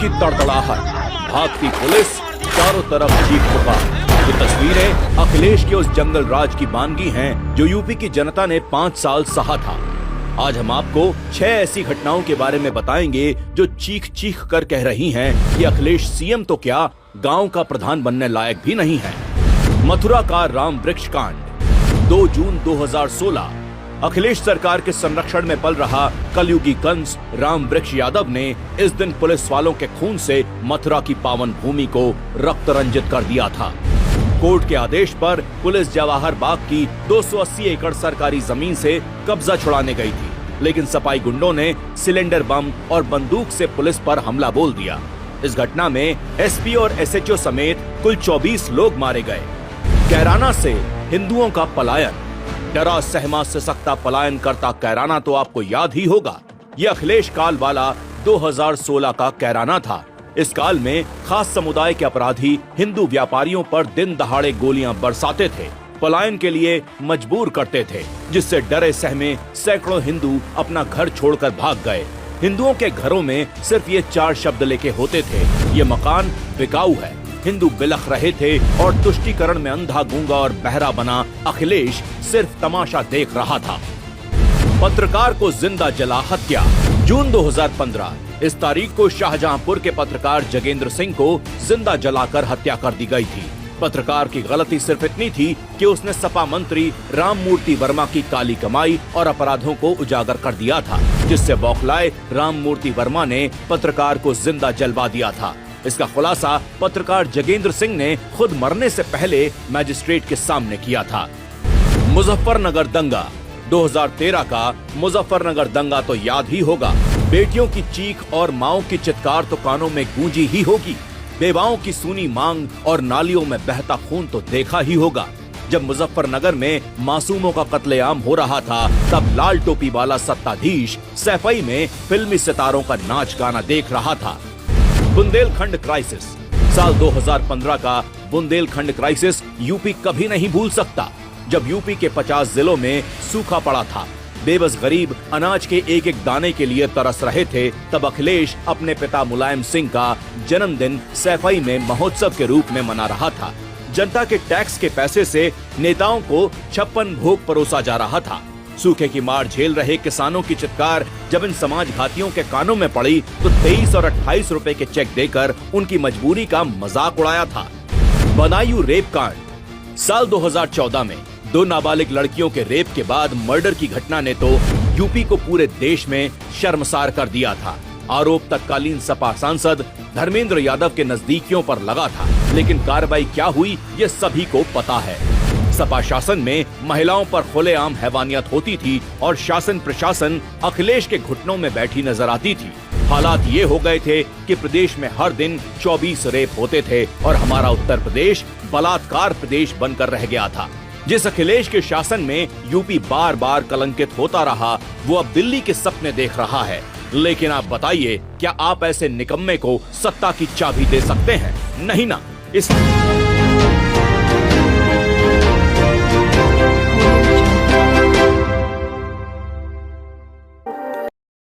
की तड़तड़ाहट, भागती पुलिस, चारों तरफ चीख पुकार। ये तस्वीरें अखिलेश के उस जंगल राज की मानगी हैं जो यूपी की जनता ने 5 साल सहा था। आज हम आपको 6 ऐसी घटनाओं के बारे में बताएंगे जो चीख चीख कर कह रही हैं कि अखिलेश सीएम तो क्या, गांव का प्रधान बनने लायक भी नहीं है। मथुरा का राम वृक्ष कांड। 2 जून 2016 अखिलेश सरकार के संरक्षण में पल रहा कलयुगी कंस राम वृक्ष यादव ने इस दिन पुलिस वालों के खून से मथुरा की पावन भूमि को रक्त रंजित कर दिया था। कोर्ट के आदेश पर पुलिस जवाहर बाग की 280 एकड़ सरकारी जमीन से कब्जा छुड़ाने गई थी, लेकिन सपाई गुंडों ने सिलेंडर बम और बंदूक से पुलिस पर हमला बोल दिया। इस घटना में एसपी और एसएचओ समेत कुल 24 लोग मारे गए। कैराना से हिंदुओं का पलायन। डरा सहमा से सकता पलायन करता कैराना तो आपको याद ही होगा। यह अखिलेश काल वाला 2016 का कैराना था। इस काल में खास समुदाय के अपराधी हिंदू व्यापारियों पर दिन दहाड़े गोलियां बरसाते थे, पलायन के लिए मजबूर करते थे, जिससे डरे सहमे सैकड़ों हिंदू अपना घर छोड़कर भाग गए। हिंदुओं के घरों में सिर्फ ये 4 शब्द लेके होते थे, ये मकान बिकाऊ है। हिंदू बिलख रहे थे और तुष्टीकरण में अंधा, गूंगा और बहरा बना अखिलेश सिर्फ तमाशा देख रहा था। पत्रकार को जिंदा जला हत्या। जून 2015 इस तारीख को शाहजहांपुर के पत्रकार जगेंद्र सिंह को जिंदा जलाकर हत्या कर दी गई थी। पत्रकार की गलती सिर्फ इतनी थी कि उसने सपा मंत्री राममूर्ति वर्मा की काली कमाई और अपराधों को उजागर कर दिया था, जिससे बौखलाए राममूर्ति वर्मा ने पत्रकार को जिंदा जलवा दिया था। इसका खुलासा पत्रकार जगेंद्र सिंह ने खुद मरने से पहले मैजिस्ट्रेट के सामने किया था। मुजफ्फरनगर दंगा। 2013 का मुजफ्फरनगर दंगा तो याद ही होगा। बेटियों की चीख और माओं की चित्कार तो कानों में गूंजी ही होगी। बेवाओं की सूनी मांग और नालियों में बहता खून तो देखा ही होगा। जब मुजफ्फरनगर में मासूमों का कत्लेआम हो रहा था, तब लाल टोपी वाला सत्ताधीश सैफई में फिल्मी सितारों का नाच गाना देख रहा था। बुंदेलखंड क्राइसिस। साल 2015 का बुंदेलखंड क्राइसिस यूपी कभी नहीं भूल सकता। जब यूपी के 50 जिलों में सूखा पड़ा था, बेबस गरीब अनाज के एक एक दाने के लिए तरस रहे थे, तब अखिलेश अपने पिता मुलायम सिंह का जन्मदिन सैफई में महोत्सव के रूप में मना रहा था। जनता के टैक्स के पैसे से नेताओं को 56 भोग परोसा जा रहा था। सूखे की मार झेल रहे किसानों की चित्कार जब इन समाज घातियों के कानों में पड़ी तो 23 और 28 रुपए के चेक देकर उनकी मजबूरी का मजाक उड़ाया था। बदायूं रेप कांड। साल 2014 में 2 नाबालिग लड़कियों के रेप के बाद मर्डर की घटना ने तो यूपी को पूरे देश में शर्मसार कर दिया था। आरोप तत्कालीन सपा सांसद धर्मेंद्र यादव के नजदीकियों पर लगा था, लेकिन कार्रवाई क्या हुई ये सभी को पता है। सपा शासन में महिलाओं पर खुलेआम हैवानियत होती थी और शासन प्रशासन अखिलेश के घुटनों में बैठी नजर आती थी। हालात ये हो गए थे कि प्रदेश में हर दिन 24 रेप होते थे और हमारा उत्तर प्रदेश बलात्कार प्रदेश बनकर रह गया था। जिस अखिलेश के शासन में यूपी बार बार कलंकित होता रहा, वो अब दिल्ली के सपने देख रहा है। लेकिन आप बताइए, क्या आप ऐसे निकम्मे को सत्ता की चाबी दे सकते हैं? नहीं ना। इस